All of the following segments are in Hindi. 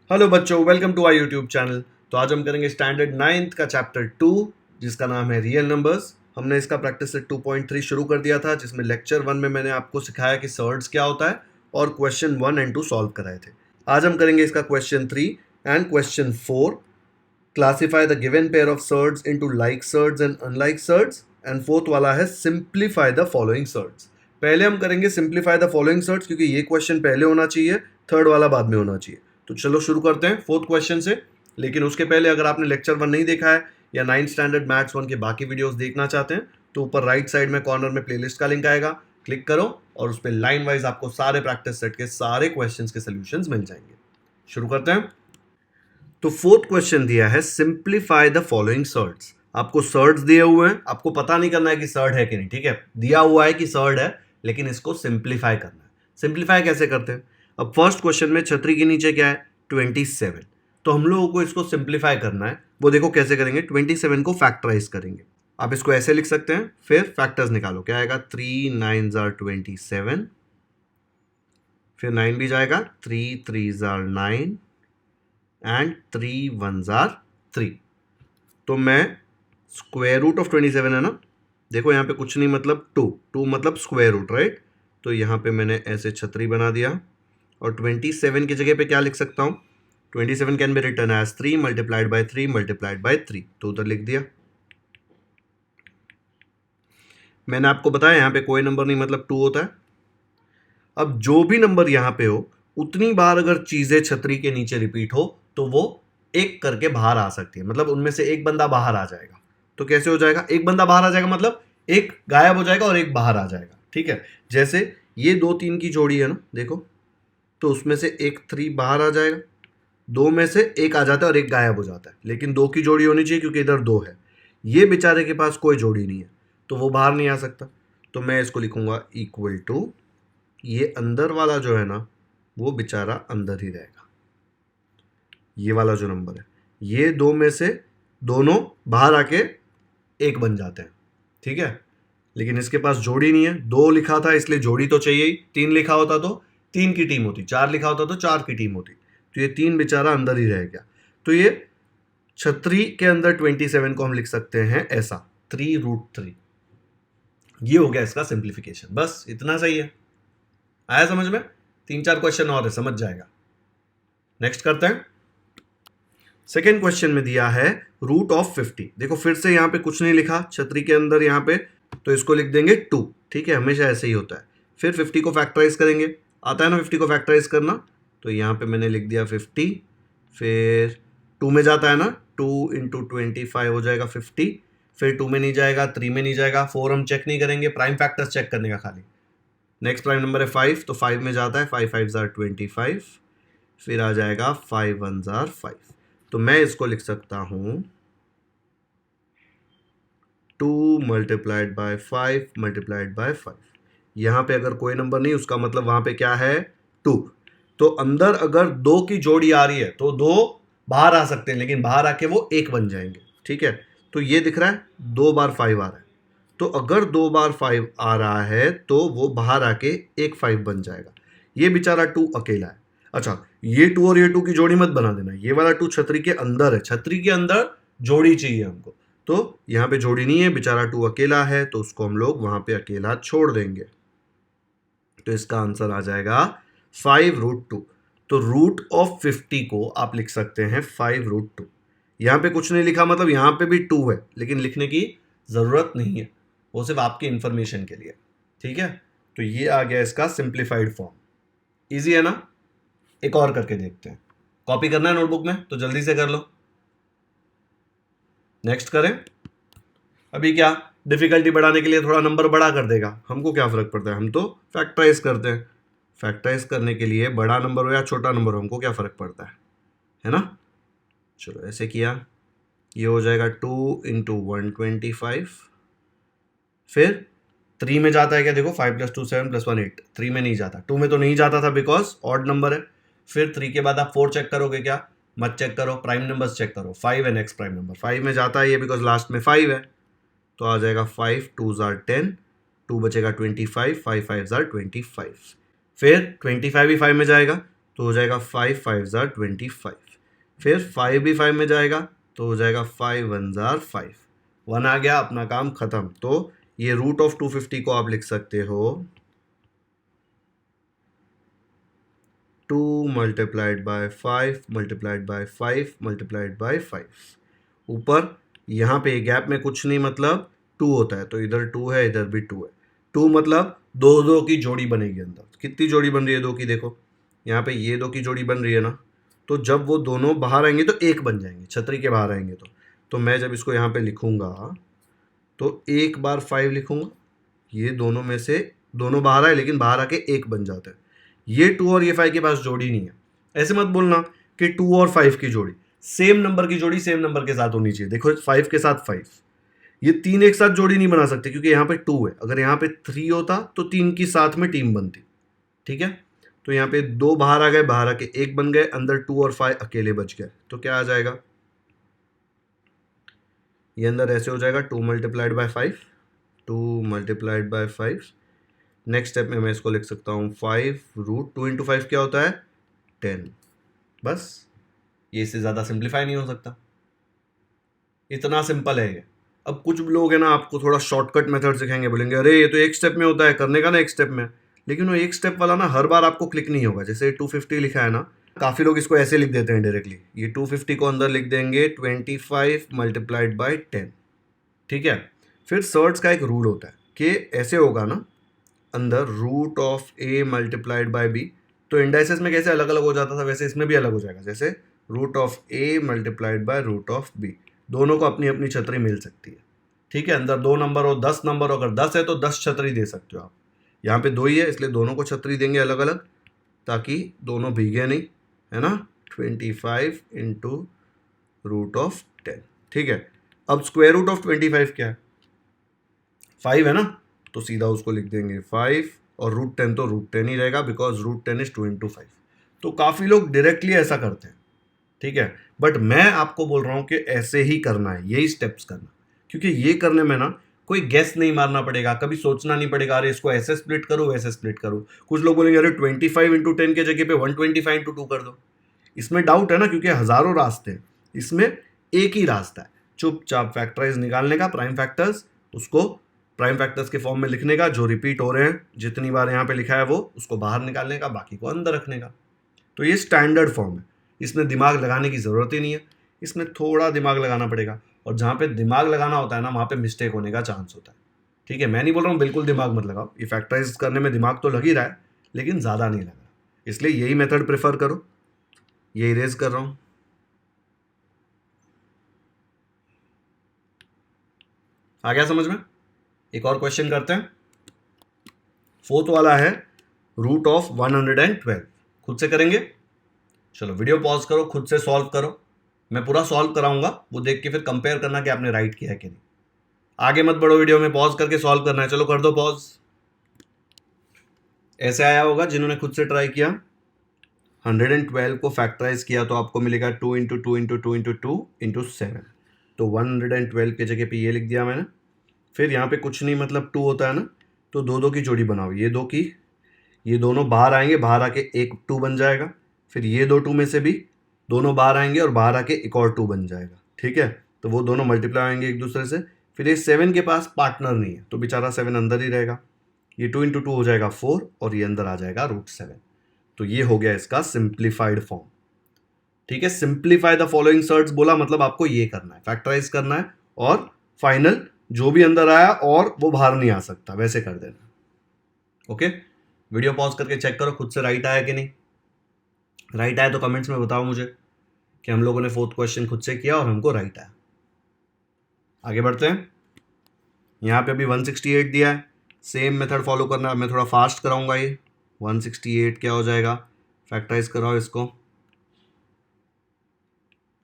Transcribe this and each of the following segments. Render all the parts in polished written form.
हेलो बच्चों, welcome to our YouTube channel. तो आज हम करेंगे स्टैंडर्ड 9th का चैप्टर 2 जिसका नाम है रियल नंबर्स। हमने इसका प्रैक्टिस सेट 2.3 शुरू कर दिया था, जिसमें लेक्चर 1 में मैंने आपको सिखाया कि सर्ड्स क्या होता है और क्वेश्चन 1 एंड 2 सॉल्व कराए थे। आज हम करेंगे इसका question 3 and question 4। Classify the given pair of surds into like surds and unlike surds, and fourth वाला है सिंप्लीफाई द फॉलोइंग सर्ड्स। पहले हम करेंगे सिंप्लीफाई द फॉलोइंग सर्ड्स क्योंकि ये क्वेश्चन पहले होना चाहिए, थर्ड वाला बाद में होना चाहिए। तो चलो शुरू करते हैं फोर्थ क्वेश्चन से। लेकिन उसके पहले अगर आपने लेक्चर 1 नहीं देखा है या 9th स्टैंडर्ड मैथ्स 1 के बाकी वीडियोस देखना चाहते हैं तो ऊपर राइट साइड में कॉर्नर में प्लेलिस्ट का लिंक आएगा, क्लिक करो और उस पर लाइन वाइज आपको सारे प्रैक्टिस सेट के सारे क्वेश्चंस के सॉल्यूशंस मिल जाएंगे। शुरू करते हैं। तो फोर्थ क्वेश्चन दिया है सिंप्लीफाई द फॉलोइंग सर्ड्स। आपको सर्ड्स दिए हुए हैं, आपको पता नहीं करना है कि सर्ड है कि नहीं, ठीक है। दिया हुआ है कि सर्ड है लेकिन इसको सिंप्लीफाई करना है। सिंप्लीफाई कैसे करते हैं? अब फर्स्ट क्वेश्चन में छतरी के नीचे क्या है? 27। तो हम लोगों को इसको सिंप्लीफाई करना है। वो देखो कैसे करेंगे। 27 को फैक्टराइज करेंगे। आप इसको ऐसे लिख सकते हैं, फिर फैक्टर्स निकालो। क्या आएगा? 3 9s are 27, फिर 9 भी जाएगा, 3 3s are 9 and 3 1s are 3। तो मैं स्क्वायर रूट ऑफ 27 है ना, देखो यहाँ पे कुछ नहीं मतलब 2 मतलब स्क्वायर रूट, राइट। तो यहाँ पे मैंने ऐसे छतरी बना दिया और 27 की जगह पे क्या लिख सकता हूँ? 27 can be return as 3 multiplied by 3 multiplied by 3, तो उधर लिख दिया। मैंने आपको बताया यहाँ पे कोई नंबर नहीं मतलब 2 होता है। अब जो भी नंबर यहाँ पे हो उतनी बार अगर चीजें छतरी के नीचे रिपीट हो तो वो एक करके बाहर आ सकती है, मतलब उनमें से एक बंदा बाहर आ जाएगा। तो कैसे हो जाएगा? एक बंदा बाहर आ जाएगा मतलब एक गायब हो जाएगा और एक बाहर आ जाएगा, ठीक है। जैसे ये 2 3 की जोड़ी है ना, देखो, तो उसमें से एक 3 बाहर आ जाएगा, 2 में से एक आ जाता है और एक गायब हो जाता है, लेकिन 2 की जोड़ी होनी चाहिए क्योंकि इधर 2 है। ये बेचारे के पास कोई जोड़ी नहीं है तो वो बाहर नहीं आ सकता। तो मैं इसको लिखूंगा इक्वल टू, ये अंदर वाला जो है ना वो बेचारा अंदर ही रहेगा। ये वाला जो नंबर है, ये 2 में से दोनों बाहर आके एक बन जाते हैं, ठीक है। लेकिन इसके पास जोड़ी नहीं है, 2 लिखा था इसलिए जोड़ी तो चाहिए ही। 3 लिखा होता तो 3 की टीम होती, 4 लिखा होता तो 4 की टीम होती। तो ये 3 बेचारा अंदर ही रह गया। तो ये छतरी के अंदर 27 को हम लिख सकते हैं ऐसा, 3√3। ये हो गया इसका सिंप्लीफिकेशन। बस इतना सही है। आया समझ में? 3 4 क्वेश्चन और है, समझ जाएगा। नेक्स्ट करते हैं। सेकेंड क्वेश्चन में दिया है रूट ऑफ 50। देखो फिर से यहाँ पे कुछ नहीं लिखा छतरी के अंदर यहाँ पे, तो इसको लिख देंगे 2, ठीक है। हमेशा ऐसे ही होता है। फिर 50 को फैक्टराइज करेंगे, आता है ना 50 को फैक्टराइज करना। तो यहाँ पे मैंने लिख दिया 50, फिर 2 में जाता है ना, 2 इंटू 25 हो जाएगा 50। फिर 2 में नहीं जाएगा, 3 में नहीं जाएगा, 4 हम चेक नहीं करेंगे, प्राइम फैक्टर्स चेक करने का खाली। नेक्स्ट प्राइम नंबर है 5, तो 5 में जाता है, 5 5s are 25, फिर आ जाएगा 5 1s are 5। तो मैं इसको लिख सकता हूं 2 मल्टीप्लाइड बाय 5 मल्टीप्लाइड बाय 5। यहां पे अगर कोई नंबर नहीं उसका मतलब वहां पे क्या है? 2। तो अंदर अगर 2 की जोड़ी आ रही है तो 2 बाहर आ सकते हैं, लेकिन बाहर आके वो 1 बन जाएंगे, ठीक है। तो ये दिख रहा है 2 बार 5 आ रहा है, तो अगर 2 बार 5 आ रहा है तो वो बाहर आके एक 5 बन जाएगा। ये बेचारा 2 अकेला है। अच्छा, ये 2 और ये 2 की जोड़ी मत बना देना, ये वाला 2 छतरी के अंदर है, छतरी के अंदर जोड़ी चाहिए हमको। तो यहाँ पे जोड़ी नहीं है, बेचारा 2 अकेला है, तो उसको हम लोग वहां पे अकेला छोड़ देंगे। तो इसका आंसर आ जाएगा 5√2। तो रूट ऑफ 50 को आप लिख सकते हैं 5√2। यहाँ पे कुछ नहीं लिखा मतलब यहाँ पे भी 2 है, लेकिन लिखने की जरूरत नहीं है, वो सिर्फ आपकी इंफॉर्मेशन के लिए, ठीक है। तो ये आ गया इसका सिंप्लीफाइड फॉर्म। इजी है ना? एक और करके देखते हैं। कॉपी करना है नोटबुक में तो जल्दी से कर लो। नेक्स्ट करें। अभी क्या, डिफिकल्टी बढ़ाने के लिए थोड़ा नंबर बड़ा कर देगा, हमको क्या फर्क पड़ता है, हम तो फैक्टराइज करते हैं। फैक्टराइज करने के लिए बड़ा नंबर हो या छोटा नंबर हो हमको क्या फर्क पड़ता है ना। चलो ऐसे किया, ये हो जाएगा 2 इंटू 125। फिर 3 में जाता है क्या? देखो 5 + 2 7 + 1 8। 3 में नहीं जाता, 2 में तो नहीं जाता था बिकॉज ऑड नंबर है। फिर 3 के बाद आप 4 चेक करोगे क्या? मत चेक करो, प्राइम नंबर्स चेक करो। 5 है नेक्स्ट प्राइम नंबर, 5 में जाता है ये बिकॉज लास्ट में 5 है। तो आ जाएगा 5 2s are 10, 2 बचेगा 25, 5 5s are 25। फिर 25 भी 5 में जाएगा तो हो जाएगा 5 5 जार 25। फिर 5 भी 5 में जाएगा तो हो जाएगा 5 1 जार 5, 1 आ गया, अपना काम खत्म। तो ये रूट ऑफ 250 को आप लिख सकते हो 2 multiplied by 5 multiplied by 5 multiplied by 5। ऊपर यहाँ पे गैप में कुछ नहीं, मतलब 2 होता है, तो इधर 2 है इधर भी 2 है। 2 मतलब दो दो की जोड़ी बनेगी अंदर। कितनी जोड़ी बन रही है? 2 की। देखो यहाँ पे ये 2 की जोड़ी बन रही है ना, तो जब वो दोनों बाहर आएंगे तो एक बन जाएंगे, छतरी के बाहर आएंगे तो मैं जब इसको यहाँ पे लिखूंगा तो एक बार 5 लिखूंगा, ये दोनों में से दोनों बाहर आए लेकिन बाहर आके एक बन जाता है। ये 2 और ये 5 के पास जोड़ी नहीं है। ऐसे मत बोलना कि 2 और 5 की जोड़ी, सेम नंबर की जोड़ी सेम नंबर के साथ होनी चाहिए। देखो 5 के साथ 5, ये 3 एक साथ जोड़ी नहीं बना सकते क्योंकि यहाँ पे 2 है। अगर यहाँ पे 3 होता तो 3 की साथ में टीम बनती, ठीक है। तो यहाँ पे 2 बाहर आ गए, बाहर आके एक बन गए, अंदर 2 और 5 अकेले बच गए, तो क्या आ जाएगा? ये अंदर ऐसे हो जाएगा 2 multiplied by 5, 2 multiplied by 5। Next step में मैं इसको लिख सकता हूँ 5 रूट 2 इंटू 5 क्या होता है? 10। बस, ये इससे ज़्यादा सिंप्लीफाई नहीं हो सकता, इतना सिंपल है ये। अब कुछ लोग हैं ना आपको थोड़ा शॉर्टकट मेथड सिखाएंगे, बोलेंगे अरे ये तो एक स्टेप में होता है, करने का ना एक स्टेप में। लेकिन वो एक स्टेप वाला ना हर बार आपको क्लिक नहीं होगा। जैसे 250 लिखा है ना, काफ़ी लोग इसको ऐसे लिख देते हैं डायरेक्टली। ये 250 को अंदर लिख देंगे 25 मल्टीप्लाइड बाई 10, ठीक है। फिर सर्ट्स का एक रूल होता है कि ऐसे होगा ना, अंदर root of A multiplied by B, तो इंडाइसेस में कैसे अलग अलग हो जाता था वैसे इसमें भी अलग हो जाएगा। जैसे root of A multiplied by root of B, दोनों को अपनी अपनी छतरी मिल सकती है, ठीक है। अंदर 2 नंबर हो 10 नंबर हो, अगर 10 है तो 10 छतरी दे सकते हो आप। यहाँ पे 2 ही है इसलिए दोनों को छतरी देंगे अलग अलग, ताकि दोनों भीगे नहीं, है ना। 25 इंटू रूट ऑफ 10, ठीक है। अब स्क्वायर रूट ऑफ 25 क्या है? 5 है ना, तो सीधा उसको लिख देंगे 5, और रूट 10 तो रूट 10 ही रहेगा बिकॉज रूट 10 इज 2 इंटू 5। तो काफ़ी लोग डायरेक्टली ऐसा करते हैं, ठीक है। बट मैं आपको बोल रहा हूँ कि ऐसे ही करना है, यही स्टेप्स करना, क्योंकि ये करने में ना कोई गेस नहीं मारना पड़ेगा, कभी सोचना नहीं पड़ेगा अरे इसको ऐसे स्प्लिट करूँ वैसे स्प्लिट करूँ। कुछ लोग बोलेंगे अरे 25 इंटू 10 के जगह पे 125 इंटू 2 कर दो। इसमें डाउट है ना, क्योंकि हज़ारों रास्ते हैं, इसमें एक ही रास्ता है, चुपचाप फैक्टराइज निकालने का, प्राइम फैक्टर्स, उसको प्राइम फैक्टर्स के फॉर्म में लिखने का, जो रिपीट हो रहे हैं जितनी बार यहाँ पे लिखा है वो उसको बाहर निकालने का, बाकी को अंदर रखने का। तो ये स्टैंडर्ड फॉर्म है, इसमें दिमाग लगाने की ज़रूरत ही नहीं है। इसमें थोड़ा दिमाग लगाना पड़ेगा, और जहाँ पे दिमाग लगाना होता है ना वहाँ पे मिस्टेक होने का चांस होता है, ठीक है। मैं नहीं बोल रहा हूँ बिल्कुल दिमाग मत लगाओ, ये फैक्टराइज करने में दिमाग तो लग ही रहा है लेकिन ज़्यादा नहीं लग रहा, इसलिए यही मेथड प्रेफर करो। ये इरेज कर रहा हूँ। आ गया समझ में? एक और क्वेश्चन करते हैं। 4th वाला है रूट ऑफ 112, खुद से करेंगे। चलो वीडियो पॉज करो, खुद से सॉल्व करो, मैं पूरा सॉल्व कराऊंगा, वो देख के फिर कंपेयर करना कि आपने राइट किया है कि नहीं। आगे मत बढ़ो वीडियो में, पॉज करके सॉल्व करना है। चलो कर दो पॉज। ऐसे आया होगा जिन्होंने खुद से ट्राई किया। 112 को फैक्टराइज किया तो आपको मिलेगा 2 इंटू 2 इंटू 2 इंटू 2 इंटू 7, तो 112 के जगह पे ये लिख दिया मैंने। फिर यहाँ पे कुछ नहीं, मतलब 2 होता है ना, तो दो दो की जोड़ी बनाओ, ये 2 की, ये दोनों बाहर आएंगे, बाहर आके एक 2 बन जाएगा। फिर ये 2 2 में से भी दोनों बाहर आएंगे और बाहर आके एक और 2 बन जाएगा, ठीक है। तो वो दोनों मल्टीप्लाई होंगे एक दूसरे से। फिर ये 7 के पास पार्टनर नहीं है तो बेचारा 7 अंदर ही रहेगा, ये 2 इंटू 2 हो जाएगा 4, और ये अंदर आ जाएगा रूट 7। तो ये हो गया इसका सिंप्लीफाइड फॉर्म, ठीक है। सिंप्लीफाई द फॉलोइंग सर्ट्स बोला मतलब आपको ये करना है, फैक्टराइज करना है, और फाइनल जो भी अंदर आया और वो बाहर नहीं आ सकता वैसे कर देना। ओके, वीडियो पॉज करके चेक करो खुद से राइट आया कि नहीं। राइट आया तो कमेंट्स में बताओ मुझे कि हम लोगों ने 4th क्वेश्चन खुद से किया और हमको राइट आया। आगे बढ़ते हैं। यहाँ पे अभी 168 दिया है, सेम मेथड फॉलो करना है। मैं थोड़ा फास्ट कराऊंगा। ये 168 क्या हो जाएगा, फैक्टराइज कराओ इसको।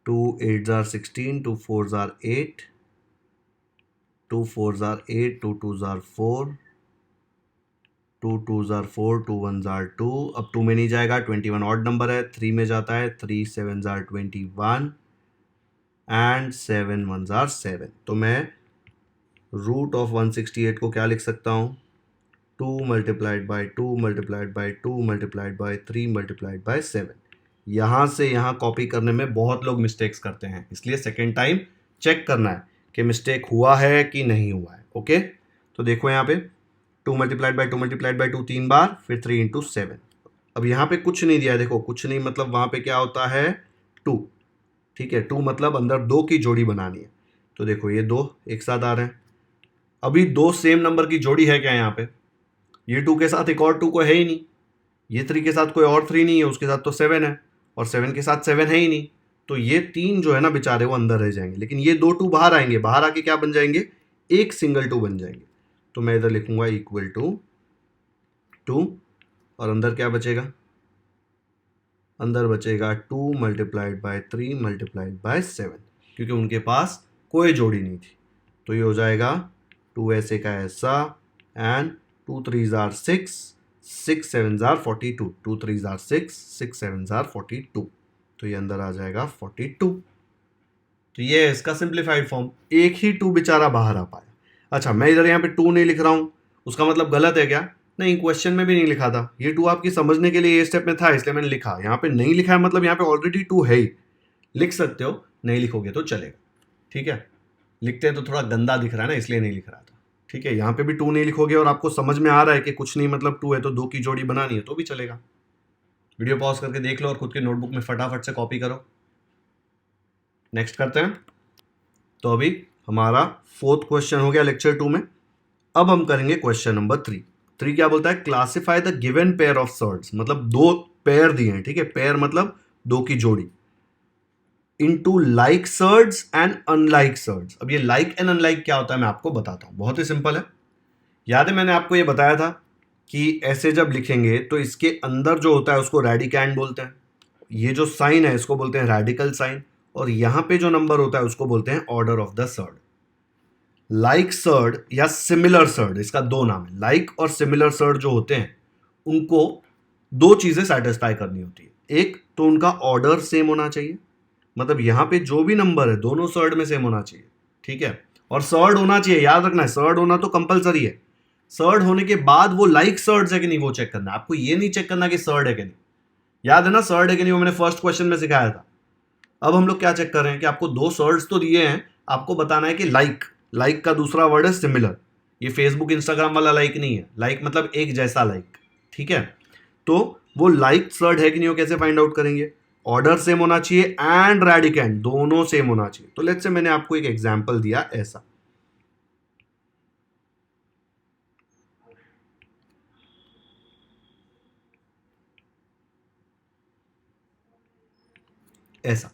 2 8 jar 16, 2 4 jar 8, 2 4 jar 8, 2 2 jar 4, 2 2 jar 4, 2 1 jar 2। अब 2 में नहीं जाएगा, 21 ऑड नंबर है, 3 में जाता है, 3 7 जार 21 एंड 7 1 जार 7। तो मैं रूट ऑफ 168 को क्या लिख सकता हूँ, 2 multiplied by 2 multiplied by 2 multiplied by 3 multiplied bye 7। यहाँ से यहाँ कॉपी करने में बहुत लोग मिस्टेक्स करते हैं, इसलिए सेकेंड टाइम चेक करना है कि मिस्टेक हुआ है कि नहीं हुआ है। ओके, तो देखो यहाँ पे 2 मल्टीप्लाइड बाय 2 मल्टीप्लाइड बाय 2 3 बार, फिर 3 इंटू 7। अब यहाँ पे कुछ नहीं दिया है, देखो कुछ नहीं मतलब वहाँ पे क्या होता है 2, ठीक है। 2 मतलब अंदर 2 की जोड़ी बनानी है, तो देखो ये 2 एक साथ आ रहे हैं। अभी 2 सेम नंबर की जोड़ी है क्या यहाँ पे? ये 2 के साथ एक और 2 को है ही नहीं, ये 3 के साथ कोई और 3 नहीं है, उसके साथ तो 7 है, और 7 के साथ 7 है ही नहीं, तो ये 3 जो है ना बेचारे वो अंदर रह जाएंगे। लेकिन ये 2 2 बाहर आएंगे, बाहर आके क्या बन जाएंगे? एक सिंगल 2 बन जाएंगे। तो मैं इधर लिखूंगा इक्वल टू 2, और अंदर क्या बचेगा? अंदर बचेगा 2 मल्टीप्लाइड बाय 3 मल्टीप्लाइड बाय 7, क्योंकि उनके पास कोई जोड़ी नहीं थी। तो ये हो जाएगा 2 ऐसे का ऐसा, and 2 3s are 6, 6 7s are 42, 2 3s are 6, 6 7s are 42, तो ये अंदर आ जाएगा 42। तो ये है इसका सिंप्लीफाइड फॉर्म। एक ही 2 बेचारा बाहर आ पाया। अच्छा, मैं इधर यहाँ पे 2 नहीं लिख रहा हूँ, उसका मतलब गलत है क्या? नहीं, क्वेश्चन में भी नहीं लिखा था। ये 2 आपकी समझने के लिए ये स्टेप में था, इसलिए मैंने लिखा। यहाँ पे नहीं लिखा है मतलब यहाँ पे ऑलरेडी 2 है ही। लिख सकते हो, नहीं लिखोगे तो चलेगा, ठीक है। लिखते हैं तो थोड़ा गंदा दिख रहा है ना, इसलिए नहीं लिख रहा था, ठीक है। यहाँ पे भी 2 नहीं लिखोगे और आपको समझ में आ रहा है कि कुछ नहीं मतलब 2 है तो 2 की जोड़ी बनानी है, तो भी चलेगा। वीडियो पॉज करके देख लो और खुद के नोटबुक में फटाफट से कॉपी करो। नेक्स्ट करते हैं। तो अभी हमारा 4th क्वेश्चन हो गया लेक्चर 2 में। अब हम करेंगे क्वेश्चन नंबर 3। 3 क्या बोलता है? Classify the given pair of surds, मतलब 2 पेयर दिए हैं, ठीक है। पेयर मतलब 2 की जोड़ी, into like surds and unlike surds. अब ये लाइक एंड अनलाइक क्या होता है मैं आपको बताता हूं, बहुत ही सिंपल है। याद है मैंने आपको ये बताया था कि ऐसे जब लिखेंगे तो इसके अंदर जो होता है उसको रेडिकैंड बोलते हैं, ये जो साइन है इसको बोलते हैं रेडिकल साइन, और यहां पे जो नंबर होता है उसको बोलते हैं order of the surd. Like surd या सिमिलर सर्ड, इसका 2 नाम है। लाइक और सिमिलर सर्ड जो होते हैं उनको 2 चीजें सेटिस्फाई करनी होती है। एक तो उनका ऑर्डर सेम होना चाहिए, मतलब यहां पे जो भी नंबर है दोनों सर्ड में सेम होना चाहिए, ठीक है। और सर्ड होना चाहिए, याद रखना है, सर्ड होना तो कंपलसरी है। सर्ड होने के बाद वो लाइक सर्ड है कि नहीं वो चेक करना है आपको, ये नहीं चेक करना कि सर्ड है कि नहीं। याद है ना सर्ड है कि नहीं, वो मैंने फर्स्ट क्वेश्चन में सिखाया था। अब हम लोग क्या चेक कर रहे हैं कि आपको 2 सर्ड्स तो दिए हैं, आपको बताना है कि लाइक, लाइक का दूसरा वर्ड है सिमिलर। ये फेसबुक इंस्टाग्राम वाला लाइक नहीं है, लाइक मतलब एक जैसा लाइक, ठीक है। तो वो लाइक सर्ड है कि नहीं वो कैसे फाइंड आउट करेंगे? ऑर्डर सेम होना चाहिए एंड रेडिकैंड दोनों सेम होना चाहिए। तो लेट्स से मैंने आपको एक एग्जांपल दिया ऐसा, ऐसा।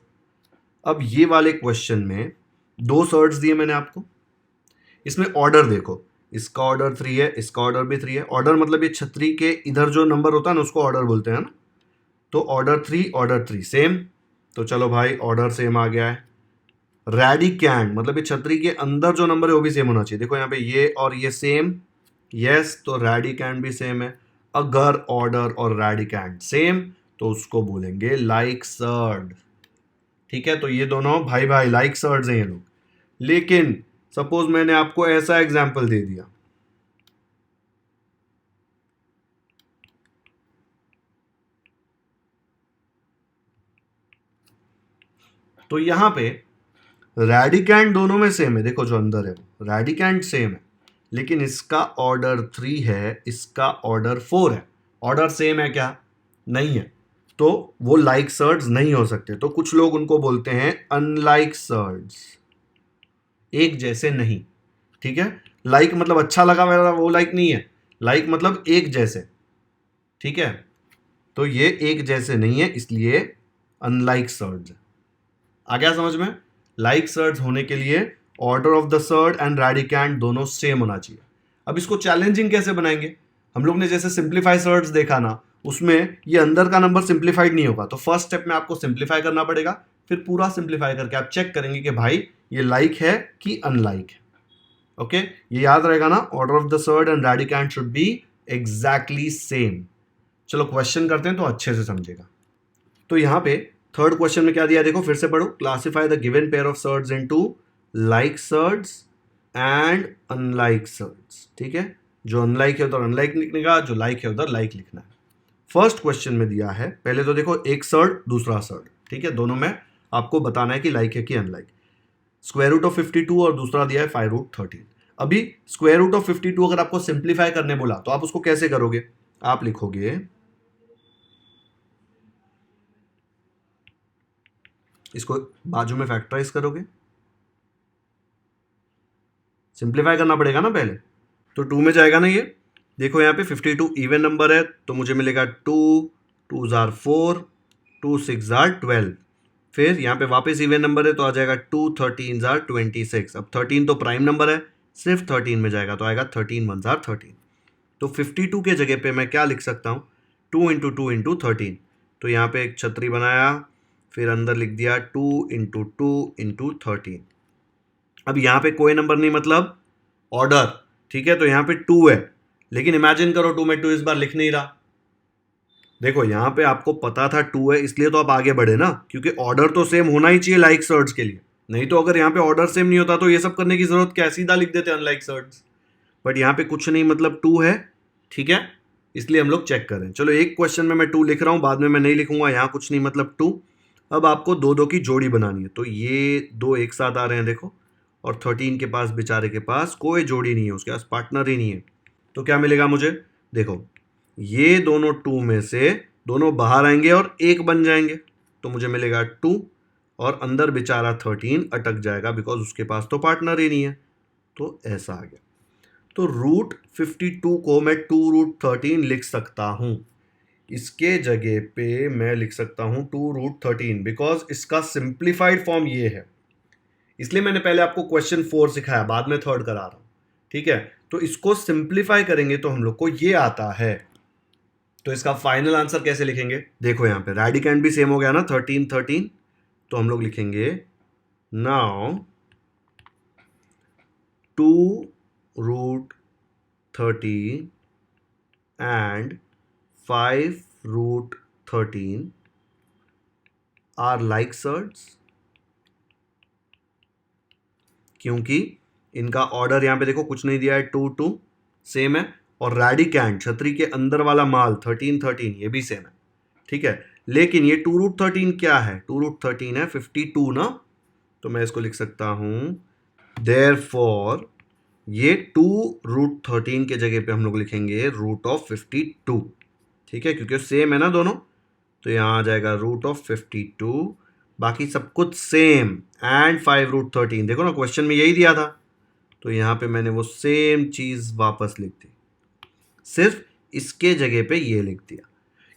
अब ये वाले क्वेश्चन में 2 सर्ड्स दिए मैंने आपको, इसमें ऑर्डर देखो, इसका ऑर्डर 3 है, इसका ऑर्डर भी 3 है। ऑर्डर मतलब ये छतरी के इधर जो नंबर होता है ना उसको ऑर्डर बोलते हैं ना। तो ऑर्डर 3 सेम, तो चलो भाई ऑर्डर सेम आ गया है। रेडिकैंड मतलब ये छतरी के अंदर जो नंबर है वो भी सेम होना चाहिए। देखो यहाँ पे ये और ये सेम, यस, तो रेडिकैंड भी सेम है। अगर ऑर्डर और रेडिकैंड सेम तो उसको बोलेंगे लाइक सर्ड, ठीक है। तो ये दोनों भाई भाई लाइक सर्ड्स हैं ये लोग। लेकिन सपोज मैंने आपको ऐसा एग्जाम्पल दे दिया, तो यहां पे रेडिकैंड दोनों में सेम है, देखो जो अंदर है वो रेडिकैंड सेम है, लेकिन इसका ऑर्डर 3 है, इसका ऑर्डर 4 है। ऑर्डर सेम है क्या? नहीं है, तो वो लाइक सर्ड्स नहीं हो सकते। तो कुछ लोग उनको बोलते हैं अनलाइक सर्ड्स, एक जैसे नहीं, ठीक है। लाइक मतलब अच्छा लगा मेरा, वो लाइक नहीं है। लाइक मतलब एक जैसे, ठीक है। तो ये एक जैसे नहीं है, इसलिए अनलाइक सर्ड्स है। आ गया समझ में? लाइक सर्ड्स होने के लिए order of the surd and radicand दोनों सेम होना चाहिए। अब इसको चैलेंजिंग कैसे बनाएंगे? हम लोग ने जैसे सिंप्लीफाई सर्ड्स देखा ना, उसमें ये अंदर का नंबर सिंप्लीफाइड नहीं होगा। तो फर्स्ट स्टेप में आपको सिंप्लीफाई करना पड़ेगा, फिर पूरा सिंप्लीफाई करके आप चेक करेंगे कि भाई ये लाइक है कि अनलाइक है। ओके, ये याद रहेगा ना, order of the surd and radicand should be exactly same. चलो क्वेश्चन करते हैं तो अच्छे से समझेगा। तो यहां पे 3rd क्वेश्चन में क्या दिया देखो, फिर से पढ़ो। Classify the given pair of surds into like surds and unlike surds, ठीक है। जो अनलाइक है उधर अनलाइक लिखने का, जो लाइक है उधर लाइक लिखना है। फर्स्ट क्वेश्चन में दिया है, पहले तो देखो एक सर्ड दूसरा सर्ड, ठीक है, दोनों में आपको बताना है कि लाइक है कि अनलाइक। स्क्वायर रूट ऑफ 52 और दूसरा दिया है 5√13। अभी स्क्वायर रूट ऑफ 52 अगर आपको सिंप्लीफाई करने बोला तो आप उसको कैसे करोगे? आप लिखोगे, इसको बाजू में फैक्टराइज करोगे, सिंप्लीफाई करना पड़ेगा ना पहले, तो 2 में जाएगा ना ये। देखो यहाँ पे 52 इवन नंबर है तो मुझे मिलेगा 2, 2 जार 4, 2 6 जार 12। फिर यहाँ पे वापस इवन नंबर है तो आ जाएगा 2 13 जार 26। अब 13 तो प्राइम नंबर है, सिर्फ 13 में जाएगा तो आएगा 13 1 जार 13। तो 52 के जगह पे मैं क्या लिख सकता हूँ? 2 इंटू 2 इंटू 13। तो यहाँ पे एक छतरी बनाया, फिर अंदर लिख दिया 2 इंटू 2 इंटू 13। अब यहाँ पे कोई नंबर नहीं मतलब ऑर्डर, ठीक है, तो यहाँ पे 2 है, लेकिन इमेजिन करो 2 में 2 इस बार लिख नहीं रहा। देखो यहाँ पे आपको पता था 2 है इसलिए तो आप आगे बढ़े ना, क्योंकि ऑर्डर तो सेम होना ही चाहिए लाइक सर्च के लिए, नहीं तो अगर यहाँ पे ऑर्डर सेम नहीं होता तो ये सब करने की जरूरत क्या, सीधा लिख देते अनलाइक सर्च। बट यहाँ पे कुछ नहीं मतलब 2 है, ठीक है, इसलिए हम लोग चेक करें। चलो एक क्वेश्चन में मैं 2 लिख रहा हूँ, बाद में मैं नहीं लिखूंगा, यहाँ कुछ नहीं मतलब 2। अब आपको दो दो की जोड़ी बनानी है, तो ये दो एक साथ आ रहे हैं देखो, और 13 के पास बेचारे के पास कोई जोड़ी नहीं है, उसके पास पार्टनर ही नहीं है, तो क्या मिलेगा मुझे? देखो ये दोनों 2 में से दोनों बाहर आएंगे और एक बन जाएंगे, तो मुझे मिलेगा 2, और अंदर बेचारा 13 अटक जाएगा बिकॉज उसके पास तो पार्टनर ही नहीं है, तो ऐसा आ गया। तो √52 को मैं 2√13 लिख सकता हूं, इसके जगह पे मैं लिख सकता हूं 2√13 बिकॉज इसका सिंप्लीफाइड फॉर्म ये है, इसलिए मैंने पहले आपको क्वेश्चन 4 सिखाया, बाद में थर्ड करा रहा हूं, ठीक है। तो इसको सिंप्लीफाई करेंगे तो हम लोग को ये आता है, तो इसका फाइनल आंसर कैसे लिखेंगे? देखो यहाँ पे रेडिकेंड भी सेम हो गया ना, 13 13, तो हम लोग लिखेंगे now 2√13 and 5√13 are like surds, क्योंकि इनका ऑर्डर यहाँ पे देखो कुछ नहीं दिया है, 2 2 सेम है, और रेडिकेंड छतरी के अंदर वाला माल 13 13 ये भी सेम है, ठीक है। लेकिन ये 2√13 क्या है? 2√13 है 52 ना, तो मैं इसको लिख सकता हूं देयरफॉर ये 2√13 के जगह पे हम लोग लिखेंगे √52, ठीक है, क्योंकि सेम है ना दोनों, तो यहाँ आ जाएगा √52, बाकी सब कुछ सेम, एंड 5√13। देखो ना क्वेश्चन में यही दिया था, तो यहाँ पे मैंने वो सेम चीज़ वापस लिख दी, सिर्फ इसके जगह पे ये लिख दिया,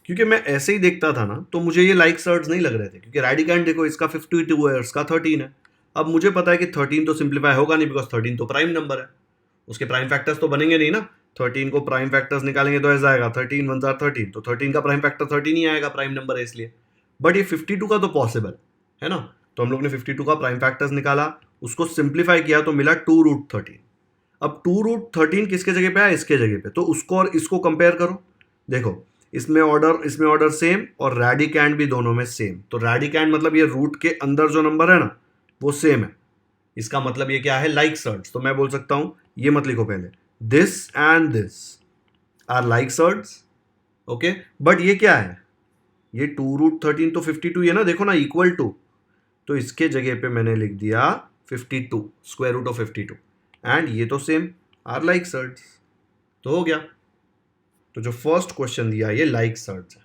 क्योंकि मैं ऐसे ही देखता था ना तो मुझे ये लाइक सर्ट्स नहीं लग रहे थे, क्योंकि रेडिकेंड देखो इसका 52 है, इसका 13 है। अब मुझे पता है कि 13 तो सिंप्लीफाई होगा नहीं बिकॉज 13 तो प्राइम नंबर है, उसके प्राइम फैक्टर्स तो बनेंगे नहीं ना, 13 को प्राइम फैक्टर्स निकालेंगे तो ऐसा आएगा 13 1 जार 13, तो 13 का प्राइम फैक्टर 13 ही आएगा, प्राइम नंबर है इसलिए। बट ये 52 का तो पॉसिबल है ना, तो हम लोग ने 52 का प्राइम फैक्टर्स निकाला, उसको सिंप्लीफाई किया तो मिला 2√13। अब 2√13 किसके जगह पे है? इसके जगह पे, तो उसको और इसको कंपेयर करो, देखो इसमें ऑर्डर सेम और रेडिकेंड भी दोनों में सेम, तो रेडिकेंड मतलब ये रूट के अंदर जो नंबर है ना वो सेम है, इसका मतलब ये क्या है? Like surds. तो मैं बोल सकता हूं, ये मत लिखो पहले, this and this are like surds, okay. But ये क्या है? ये 2√13 तो 52 है ना, देखो ना इक्वल टू, तो इसके जगह पे मैंने लिख दिया 52 स्क्वायर रूट ऑफ 52, एंड ये तो सेम, आर लाइक सर्ट्स, तो हो गया। तो जो फर्स्ट क्वेश्चन दिया ये लाइक सर्ट्स है।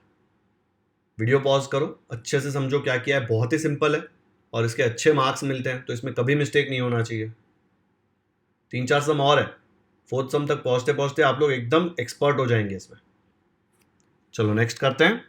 वीडियो पॉज करो, अच्छे से समझो क्या किया है, बहुत ही सिंपल है और इसके अच्छे मार्क्स मिलते हैं, तो इसमें कभी मिस्टेक नहीं होना चाहिए। 3 4 सम और है, फोर्थ सम तक पहुंचते पहुंचते आप लोग एकदम एक्सपर्ट हो जाएंगे इसमें। चलो नेक्स्ट करते हैं।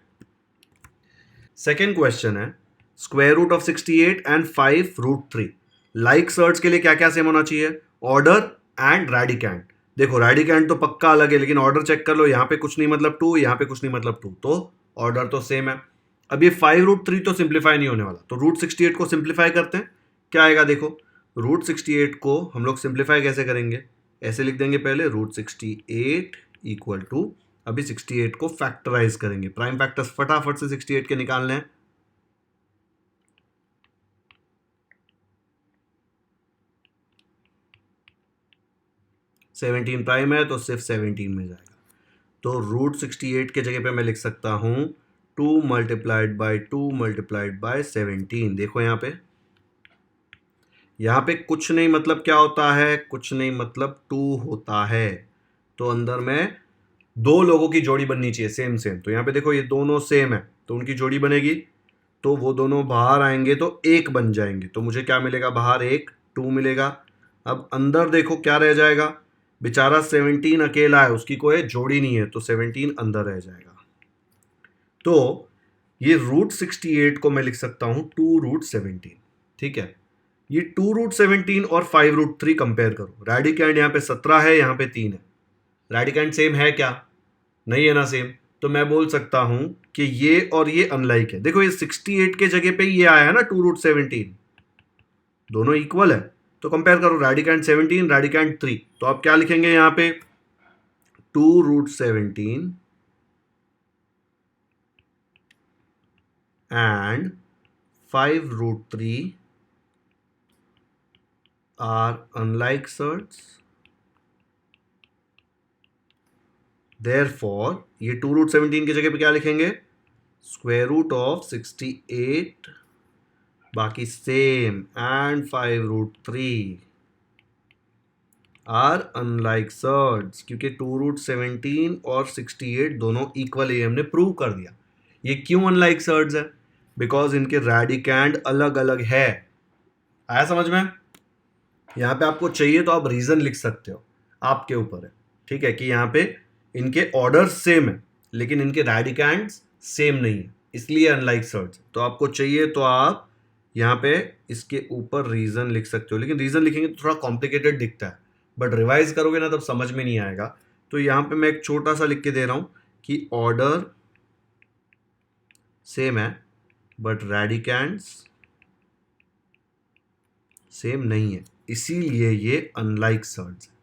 सेकेंड क्वेश्चन है square root of 68 and 5√3। Like surds के लिए क्या क्या सेम होना चाहिए? Order and radicand. देखो रेडिकेंड तो पक्का अलग है, लेकिन ऑर्डर चेक कर लो, यहाँ पे कुछ नहीं मतलब 2, यहाँ पे कुछ नहीं मतलब 2, तो ऑर्डर तो सेम है। अब ये 5√3 तो सिंप्लीफाई नहीं होने वाला, तो √68 को सिंप्लीफाई करते हैं, क्या आएगा देखो। √68 को हम लोग सिंप्लीफाई कैसे करेंगे? ऐसे लिख देंगे पहले √68 इक्वल टू, अभी 68 को फैक्टराइज करेंगे, प्राइम फैक्टर्स फटाफट से 68 के निकालने हैं। 17 प्राइम है तो सिर्फ 17 में जाएगा। तो रूट 68 के जगह पे मैं लिख सकता हूँ 2 मल्टीप्लाइड बाई 2 मल्टीप्लाइड बाई 17। देखो यहाँ पे कुछ नहीं मतलब क्या होता है, कुछ नहीं मतलब 2 होता है। तो अंदर में दो लोगों की जोड़ी बननी चाहिए सेम सेम। तो यहाँ पे देखो ये दोनों सेम है तो उनकी जोड़ी बनेगी, तो वो दोनों बाहर आएंगे तो एक बन जाएंगे। तो मुझे क्या मिलेगा, बाहर एक 2 मिलेगा। अब अंदर देखो क्या रह जाएगा, बेचारा 17 अकेला है, उसकी कोई जोड़ी नहीं है, तो 17 अंदर रह जाएगा। तो ये रूट 68 को मैं लिख सकता हूं 2 रूट 17। ठीक है, ये 2 रूट 17 और 5 रूट 3 कंपेयर करो। रेडिकैंड यहाँ पे 17 है, यहाँ पे 3 है। रेडिकैंड सेम है क्या, नहीं है ना सेम। तो मैं बोल सकता हूं कि ये और ये अनलाइक है। देखो ये 68 के जगह पे ये आया है ना 2 रूट 17, दोनों इक्वल है। तो कंपेयर करो रेडिकैंड 17 रेडिकैंड 3। तो आप क्या लिखेंगे यहाँ पे, 2 root 17 and 5 root 3 are unlike surds. Therefore ये 2 रूट 17 की जगह पे क्या लिखेंगे, स्क्वायर रूट ऑफ 68 बाकी same and 5 root 3 are unlike surds, क्योंकि 2 रूट 17 और 68 दोनों इक्वल है, हमने प्रूव कर दिया। ये क्यों अनलाइक सर्ड्स है, बिकॉज इनके रेडिकैंड अलग अलग है। आया समझ में। यहाँ पे आपको चाहिए तो आप रीजन लिख सकते हो, आपके ऊपर है। ठीक है, कि यहाँ पे इनके ऑर्डर सेम है लेकिन इनके रेडिकैंड्स सेम नहीं है, इसलिए अनलाइक सर्ड्स। तो आपको चाहिए तो आप यहाँ पे इसके ऊपर रीजन लिख सकते हो, लेकिन रीजन लिखेंगे तो थोड़ा कॉम्प्लिकेटेड दिखता है, बट रिवाइज करोगे ना तब समझ में नहीं आएगा। तो यहाँ पे मैं एक छोटा सा लिख के दे रहा हूँ कि ऑर्डर सेम है बट रेडिकैंड्स सेम नहीं है, इसीलिए ये अनलाइक सर्ड्स है।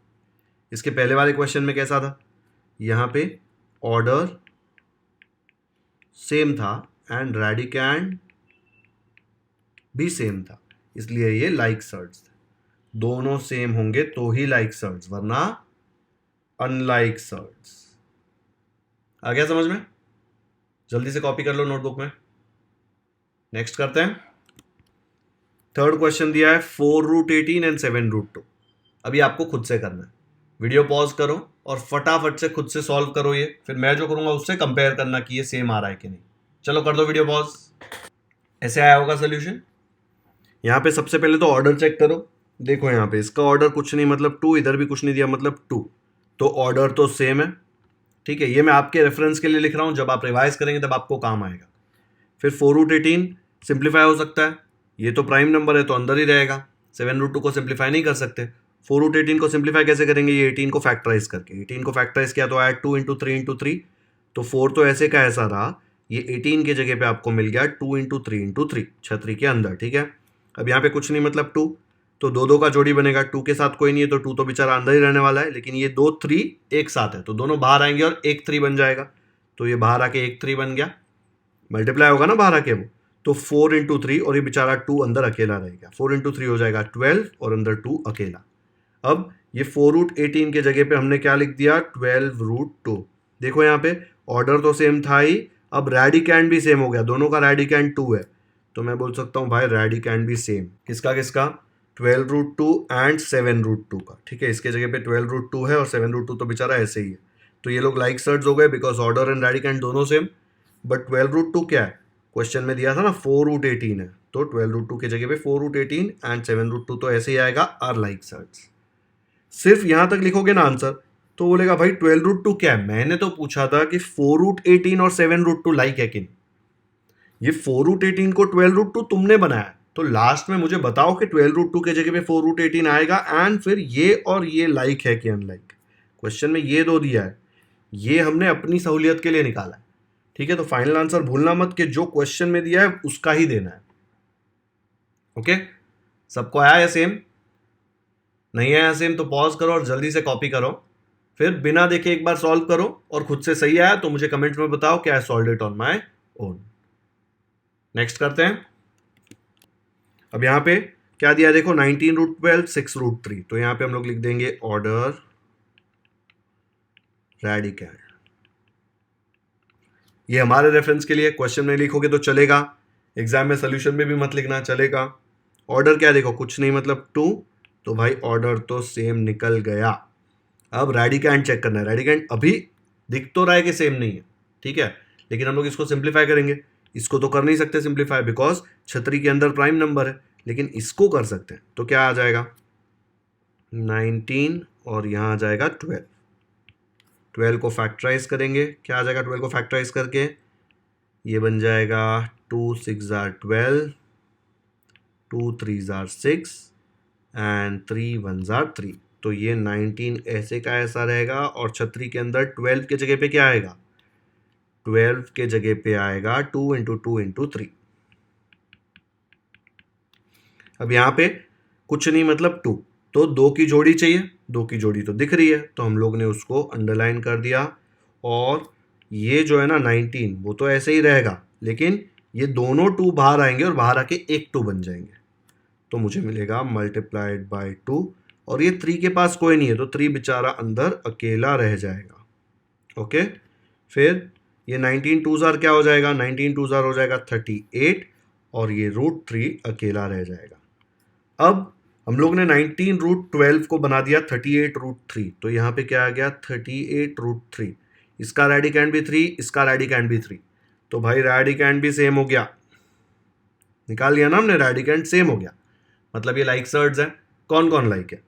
इसके पहले वाले क्वेश्चन में कैसा था, यहाँ पे ऑर्डर सेम था एंड रेडिकैंड भी सेम था, इसलिए ये लाइक सर्ड्स थे। दोनों सेम होंगे तो ही लाइक सर्ड्स, वरना अनलाइक सर्ड्स। आ गया समझ में। जल्दी से कॉपी कर लो नोटबुक में। नेक्स्ट करते हैं। थर्ड क्वेश्चन दिया है 4 रूट 18 एंड 7 रूट 2। अभी आपको खुद से करना है, वीडियो पॉज करो और फटाफट से खुद से सॉल्व करो ये, फिर मैं जो करूंगा उससे कंपेयर करना कि ये सेम आ रहा है कि नहीं। चलो कर दो वीडियो पॉज। ऐसे आया होगा सोल्यूशन। यहाँ पे सबसे पहले तो ऑर्डर चेक करो। देखो यहाँ पे इसका ऑर्डर कुछ नहीं मतलब 2, इधर भी कुछ नहीं दिया मतलब 2, तो ऑर्डर तो सेम है। ठीक है, ये मैं आपके रेफरेंस के लिए लिख रहा हूँ, जब आप रिवाइज करेंगे तब आपको काम आएगा। फिर 4 रूट 18 सिंप्लीफाई हो सकता है, ये तो प्राइम नंबर है तो अंदर ही रहेगा। 7 रूट 2 को सिंप्लीफाई नहीं कर सकते। 4 रूट 18 को सिंप्लीफाई कैसे करेंगे, ये 18 को फैक्टराइज करके। 18 को फैक्टराइज किया तो आया 2 इंटू 3 इंटू 3, तो 4 तो ऐसे का ऐसा रहा, ये 18 के जगह पे आपको मिल गया 2 इंटू 3 इंटू 3 छतरी के अंदर। ठीक है, अब यहाँ पे कुछ नहीं मतलब 2, तो दो दो का जोड़ी बनेगा। 2 के साथ कोई नहीं है तो 2 तो बेचारा अंदर ही रहने वाला है, लेकिन ये 2 3 एक साथ है तो दोनों बाहर आएंगे और एक 3 बन जाएगा। तो ये बाहर आके एक 3 बन गया, मल्टीप्लाई होगा ना बाहर आके वो, तो 4 इंटू 3 और ये बेचारा 2 अंदर अकेला रहेगा। 4 इंटू 3 हो जाएगा 12 और अंदर 2 अकेला। अब ये 4 रूट 18 के जगह पे हमने क्या लिख दिया, 12 रूट 2। देखो यहाँ पे ऑर्डर तो सेम था ही, अब रेडिकैंड भी सेम हो गया, दोनों का रेडिकैंड 2 है, तो मैं बोल सकता हूँ भाई रेडिकैंड भी सेम। किसका किसका, 12 रूट 2 एंड 7 रूट 2 का। ठीक है, इसके जगह पे 12 रूट 2 है और 7 रूट 2 तो बेचारा ऐसे ही है, तो ये लोग लाइक सर्ड्स हो गए बिकॉज ऑर्डर एंड रेडिकैंड दोनों सेम। बट 12 रूट 2 क्या है, क्वेश्चन में दिया था ना 4 रूट 18 है, तो 12 रूट 2 की जगह पे 4 रूट 18 एंड 7 रूट 2 तो ऐसे ही आएगा, आर लाइक सर्ड्स। सिर्फ यहां तक लिखोगे ना आंसर तो बोलेगा भाई 12 रूट 2 क्या है, मैंने तो पूछा था कि 4 रूट 18 और 7 रूट 2 लाइक है कि नहीं। ये 4 रूट 18 को 12 रूट 2 तुमने बनाया, तो लास्ट में मुझे बताओ कि 12 रूट 2 के जगह पे 4 रूट 18 आएगा एंड फिर ये और ये लाइक है कि अनलाइक। क्वेश्चन में ये दो दिया है, ये हमने अपनी सहूलियत के लिए निकाला है। ठीक है, तो फाइनल आंसर भूलना मत कि जो क्वेश्चन में दिया है उसका ही देना है। ओके, सबको आया है सेम, नहीं आया सेम तो पॉज करो और जल्दी से कॉपी करो, फिर बिना देखे एक बार सॉल्व करो और खुद से सही आया तो मुझे कमेंट में बताओ क्या solve it on my own. Next करते हैं। अब यहां पे क्या दिया देखो, 19 रूट 12 6 रूट 3, तो यहां पे हम लोग लिख देंगे ऑर्डर रेडिकैंड। ये हमारे रेफरेंस के लिए, क्वेश्चन में लिखोगे तो चलेगा, एग्जाम में सोल्यूशन में भी मत लिखना, चलेगा। ऑर्डर क्या देखो, कुछ नहीं मतलब 2, तो भाई ऑर्डर तो सेम निकल गया। अब रेडिकैंड चेक करना है। रेडिकैंड अभी दिख तो रहा है कि सेम नहीं है, ठीक है, लेकिन हम लोग इसको सिंप्लीफाई करेंगे। इसको तो कर नहीं सकते सिंप्लीफाई, बिकॉज छतरी के अंदर प्राइम नंबर है, लेकिन इसको कर सकते हैं। तो क्या आ जाएगा 19 और यहाँ आ जाएगा 12। 12 को फैक्टराइज करेंगे, क्या आ जाएगा 12 को फैक्टराइज करके, ये बन जाएगा 2 6 12, 2 3 6 एंड 3 1 3। तो ये 19 ऐसे का ऐसा रहेगा, और छतरी के अंदर 12 के जगह पे क्या आएगा, 12 के जगह पे आएगा 2 × 2 × 3। अब यहाँ पे कुछ नहीं मतलब 2, तो 2 की जोड़ी चाहिए, 2 की जोड़ी तो दिख रही है, तो हम लोग ने उसको अंडरलाइन कर दिया। और ये जो है ना 19, वो तो ऐसे ही रहेगा, लेकिन ये दोनों 2 बाहर आएंगे और बाहर आके एक 2 बन जाएंगे। तो मुझे मिलेगा मल्टीप्लाइड बाय 2, और ये 3 के पास कोई नहीं है, तो 3 बेचारा अंदर अकेला रह जाएगा। ओके, फिर ये 19 2 जार क्या हो जाएगा, 19 2 जार हो जाएगा 38, और ये √3 अकेला रह जाएगा। अब हम लोग ने 19 √12 को बना दिया 38 √3, तो यहाँ पे क्या आ गया 38 √3। इसका रेडिकैंड भी 3, इसका रेडिकैंड भी 3, तो भाई रेडिकैंड भी सेम हो गया। निकाल लिया ना हमने, रेडिकैंड सेम हो गया, मतलब ये लाइक सर्ड्स है। कौन कौन लाइक है,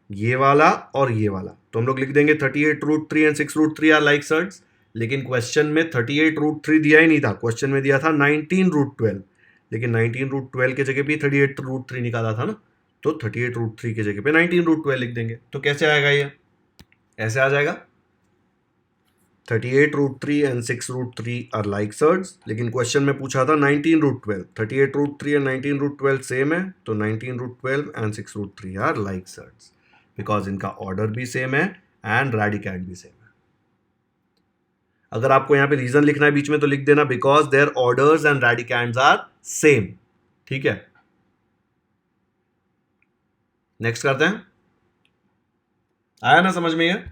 ये वाला और ये वाला। तो हम लोग लिख देंगे 38 √3 एंड 6 √3 आर लाइक सर्ड्स। लेकिन क्वेश्चन में 38 √3 दिया ही नहीं था, क्वेश्चन में दिया था 19 √12, लेकिन 19 √12 के जगह भी 38 √3 निकाला था ना, तो 38 √3 की जगह पे 19 √12 लिख देंगे। तो कैसे आएगा, ये ऐसे आ जाएगा 38 √3 एंड 6 √3 आर लाइक सर्ड्स। लेकिन क्वेश्चन में पूछा था 19 √12, 38 √3 एंड 19 √12 सेम है, तो 19 √12 and 6 √3 are like surds, because इनका ऑर्डर भी सेम है एंड रेडिकैंड भी सेम है। अगर आपको यहाँ पे रीजन लिखना है बीच में तो लिख देना, because their orders and radicands are same. ठीक है, नेक्स्ट करते हैं। आया ना समझ में,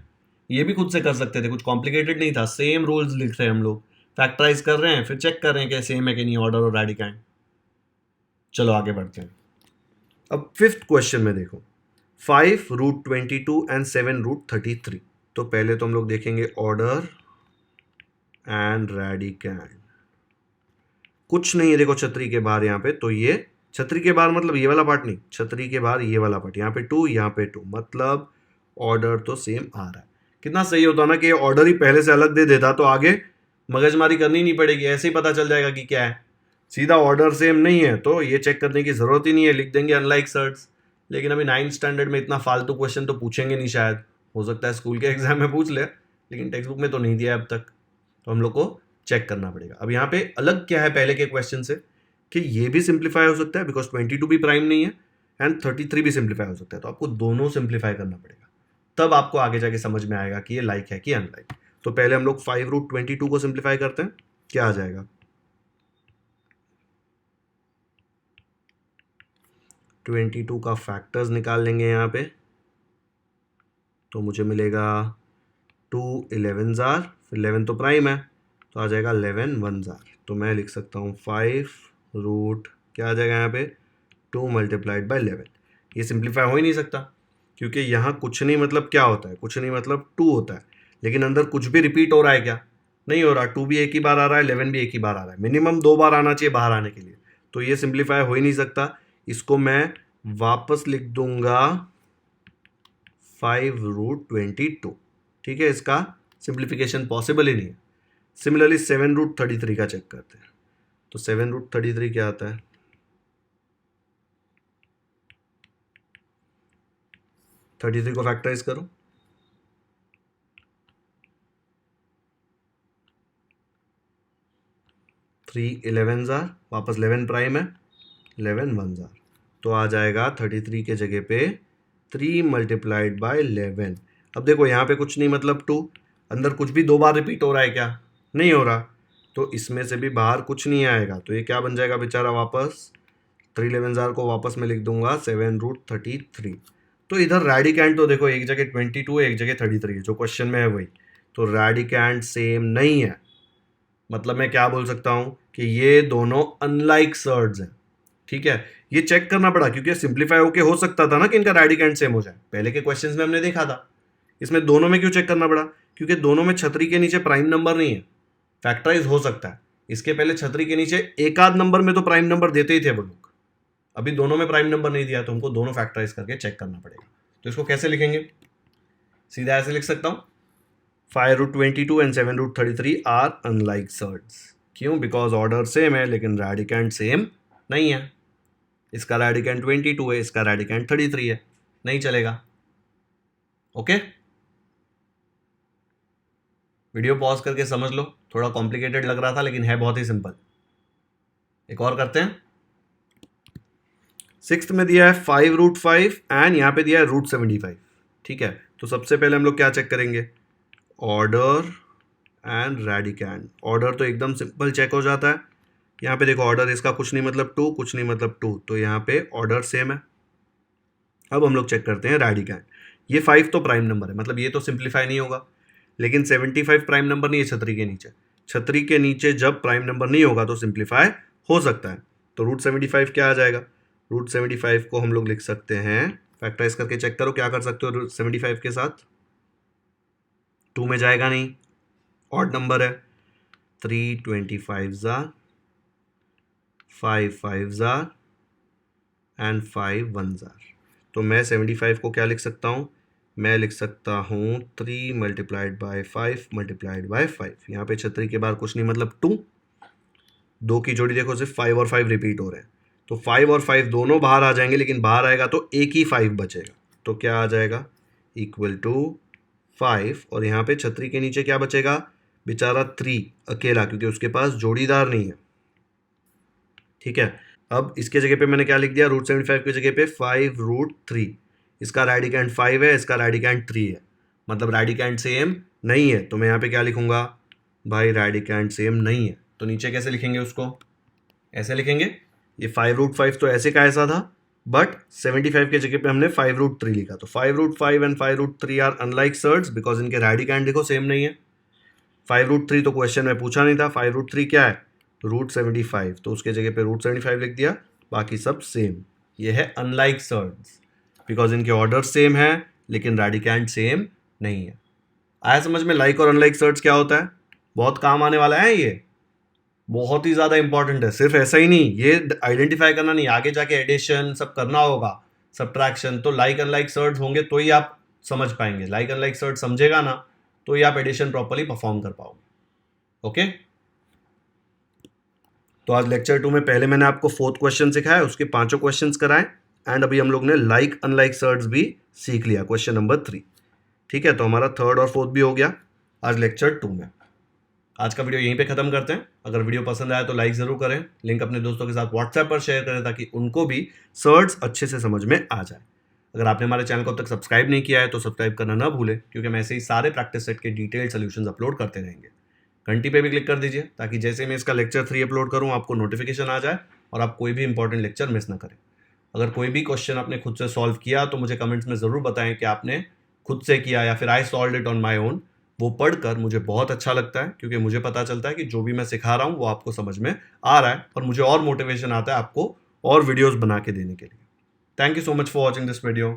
ये भी खुद से कर सकते थे, कुछ कॉम्प्लिकेटेड नहीं था, सेम रूल्स लिख रहे हैं हम लोग, फैक्टराइज कर रहे हैं, फिर चेक कर रहे हैं कि सेम है कि नहीं ऑर्डर और रेडिकैंड। चलो आगे बढ़ते हैं। अब 5th क्वेश्चन में देखो, 5 √22 एंड 7 √33। तो पहले तो हम लोग देखेंगे ऑर्डर एंड रेडिकैंड। कुछ नहीं है देखो छतरी के बाहर यहाँ पे, तो ये छतरी के बाहर मतलब ये वाला पार्ट नहीं, छतरी के बाहर ये वाला पार्ट, यहाँ पे 2 यहाँ पे 2, मतलब ऑर्डर तो सेम आ रहा है। कितना सही होता ना कि ऑर्डर ही पहले से अलग दे देता, तो आगे मगजमारी करनी नहीं पड़ेगी, ऐसे ही पता चल जाएगा कि क्या है। सीधा ऑर्डर सेम नहीं है तो ये चेक करने की जरूरत ही नहीं है, लिख देंगे अनलाइक सर्ट्स। लेकिन अभी 9th स्टैंडर्ड में इतना फालतू क्वेश्चन तो पूछेंगे नहीं शायद, हो सकता है स्कूल के एग्जाम में पूछ ले, लेकिन टेक्स्ट बुक में तो नहीं दिया अब तक, तो हम लोग को चेक करना पड़ेगा। अब यहाँ पे अलग क्या है पहले के क्वेश्चन से, कि ये भी सिंप्लीफाई हो सकता है बिकॉज 22 भी प्राइम नहीं है, एंड 33 भी सिंप्लीफाई हो सकता है, तो आपको दोनों सिंप्लीफाई करना पड़ेगा, तब आपको आगे जाके समझ में आएगा कि ये लाइक है कि अनलाइक। तो पहले हम लोग 5 √22 को सिंप्लीफाई करते हैं, क्या आ जाएगा 22 का फैक्टर्स निकाल लेंगे यहाँ पे, तो मुझे मिलेगा 2 11 जार, फिर 11 तो प्राइम है, तो आ जाएगा 11 1 जार। तो मैं लिख सकता हूँ 5 रूट क्या आ जाएगा यहाँ पे 2 × 11। ये सिंप्लीफाई हो ही नहीं सकता, क्योंकि यहाँ कुछ नहीं मतलब क्या होता है, कुछ नहीं मतलब 2 होता है, लेकिन अंदर कुछ भी रिपीट हो रहा है क्या, नहीं हो रहा। 2 भी एक ही बार आ रहा है, 11 भी एक ही बार आ रहा है, मिनिमम 2 बार आना चाहिए बाहर आने के लिए, तो ये सिंप्लीफाई हो ही नहीं सकता। इसको मैं वापस लिख दूंगा 5 √22। ठीक है, इसका सिंप्लीफिकेशन पॉसिबल ही नहीं है। सिमिलरली 7 √33 का चेक करते हैं, तो 7 √33 क्या आता है, 33 को फैक्टराइज करो, 3 11 जार, वापस 11 प्राइम है, 11 1 जार, तो आ जाएगा 33 के जगह पे 3 × 11। अब देखो यहाँ पे कुछ नहीं मतलब 2, अंदर कुछ भी 2 बार रिपीट हो रहा है क्या, नहीं हो रहा, तो इसमें से भी बाहर कुछ नहीं आएगा, तो ये क्या बन जाएगा बेचारा वापस 3 11 जार को वापस मैं लिख दूंगा 7 √33। तो इधर रेडिकैंड तो देखो एक जगह 22 है, एक जगह 33 है, जो क्वेश्चन में है वही, तो रैडिकैंड सेम नहीं है। मतलब मैं क्या बोल सकता हूं कि ये दोनों अनलाइक सर्ड्स हैं। ठीक है, ये चेक करना पड़ा क्योंकि सिंप्लीफाई होके हो सकता था ना कि इनका रैडिकैंड सेम हो जाए, पहले के क्वेश्चंस में हमने देखा था। इसमें दोनों में क्यों चेक करना पड़ा? क्योंकि दोनों में छतरी के नीचे प्राइम नंबर नहीं है। फैक्टराइज हो सकता है, इसके पहले छतरी के नीचे एक आध नंबर में तो प्राइम नंबर देते ही थे वो लोग, अभी दोनों में प्राइम नंबर नहीं दिया तो हमको दोनों फैक्टराइज करके चेक करना पड़ेगा। तो इसको कैसे लिखेंगे? सीधा ऐसे लिख सकता हूं, 5√22 एंड 7√33 आर अनलाइक सर्ड्स। क्यों? बिकॉज ऑर्डर सेम है लेकिन रैडिकैंड सेम नहीं है। इसका रैडिकैंड 22 है, इसका रैडिकैंड 33 है, नहीं चलेगा। ओके, वीडियो पॉज करके समझ लो, थोड़ा कॉम्प्लिकेटेड लग रहा था लेकिन है बहुत ही सिंपल। एक और करते हैं। 6th में दिया है 5√5 एंड यहां पे दिया है √75। ठीक है, तो सबसे पहले हम लोग क्या चेक करेंगे? Order and रैडिकैंड। ऑर्डर तो एकदम सिंपल चेक हो जाता है। यहाँ पे देखो ऑर्डर इसका कुछ नहीं मतलब 2, कुछ नहीं मतलब 2, तो यहाँ पे ऑर्डर सेम है। अब हम लोग चेक करते हैं रैडिकैंड। ये 5 तो प्राइम नंबर है, मतलब ये तो सिंप्लीफाई नहीं होगा, लेकिन 75 प्राइम नंबर नहीं है छतरी के नीचे। छतरी के नीचे जब प्राइम नंबर नहीं होगा तो सिंप्लीफाई हो सकता है। तो √75 क्या आ जाएगा? √75 को हम लोग लिख सकते हैं, फैक्टराइज करके चेक करो क्या कर सकते हो √75 के साथ। 2 में जाएगा नहीं, ऑड नंबर है। 3 25 5 5 एंड 5 1। तो मैं 75 को क्या लिख सकता हूँ? मैं लिख सकता हूँ 3 मल्टीप्लाइड बाय 5 मल्टीप्लाइड बाय 5। यहाँ पे छतरी के बाहर कुछ नहीं मतलब 2, 2 की जोड़ी देखो सिर्फ 5 और 5 रिपीट हो रहे हैं, तो 5 और 5 दोनों बाहर आ जाएंगे, लेकिन बाहर आएगा तो एक ही 5 बचेगा। तो क्या आ जाएगा? इक्वल टू 5, और यहाँ पे छतरी के नीचे क्या बचेगा? बेचारा 3 अकेला, क्योंकि उसके पास जोड़ीदार नहीं है। ठीक है, अब इसके जगह पे मैंने क्या लिख दिया? √75 की जगह पे 5√3। इसका रैडिकैंड 5 है, इसका रैडिकैंड 3 है, मतलब रैडिकैंड सेम नहीं है। तो मैं यहाँ पे क्या लिखूंगा? भाई रैडिकैंड सेम नहीं है। तो नीचे कैसे लिखेंगे उसको? ऐसे लिखेंगे। ये 5√5 तो ऐसे का ऐसा था, बट 75 के जगह पे हमने 5√3 लिखा। तो 5√5 and 5√3 are unlike surds because इनके रैडिकैंड देखो सेम नहीं है। 5√3 तो क्वेश्चन में पूछा नहीं था, 5√3 क्या है? √75, तो उसके जगह पे √75 लिख दिया, बाकी सब सेम। ये है अनलाइक सर्ड्स बिकॉज इनके ऑर्डर सेम है लेकिन रैडिकैंड सेम नहीं है। आया समझ में लाइक और अनलाइक सर्ड्स क्या होता है? बहुत काम आने वाला है, ये बहुत ही ज़्यादा इंपॉर्टेंट है। सिर्फ ऐसा ही नहीं, ये आइडेंटिफाई करना नहीं, आगे जाके एडिशन सब करना होगा, सब्ट्रैक्शन, तो लाइक अनलाइक सर्ड्स होंगे तो ही आप समझ पाएंगे। लाइक अनलाइक सर्ड समझेगा ना तो ही आप एडिशन प्रॉपर्ली परफॉर्म कर पाओगे। ओके, तो आज लेक्चर 2 में पहले मैंने आपको 4th क्वेश्चन सिखाया, उसके 5 क्वेश्चंस कराए, एंड अभी हम लोग ने लाइक अनलाइक सर्ड्स भी सीख लिया, क्वेश्चन नंबर 3। ठीक है, तो हमारा 3rd और 4th भी हो गया आज लेक्चर 2 में। आज का वीडियो यहीं पे खत्म करते हैं। अगर वीडियो पसंद आया तो लाइक जरूर करें, लिंक अपने दोस्तों के साथ व्हाट्सएप पर शेयर करें ताकि उनको भी सर्ड्स अच्छे से समझ में आ जाए। अगर आपने हमारे चैनल को अब तक सब्सक्राइब नहीं किया है तो सब्सक्राइब करना ना भूलें, क्योंकि हम ऐसे ही सारे प्रैक्टिस सेट के डिटेल्ड सॉल्यूशंस अपलोड करते रहेंगे। घंटी पे भी क्लिक कर दीजिए ताकि जैसे मैं इसका लेक्चर 3 अपलोड करूँ आपको नोटिफिकेशन आ जाए और आप कोई भी इंपॉर्टेंट लेक्चर मिस ना करें। अगर कोई भी क्वेश्चन आपने खुद से सॉल्व किया तो मुझे कमेंट्स में ज़रूर बताएं कि आपने खुद से किया या फिर I solve it on my own. वो पढ़कर मुझे बहुत अच्छा लगता है, क्योंकि मुझे पता चलता है कि जो भी मैं सिखा रहा हूँ वो आपको समझ में आ रहा है और मुझे और मोटिवेशन आता है आपको और वीडियोस बना के देने के लिए। Thank you so much for watching this video.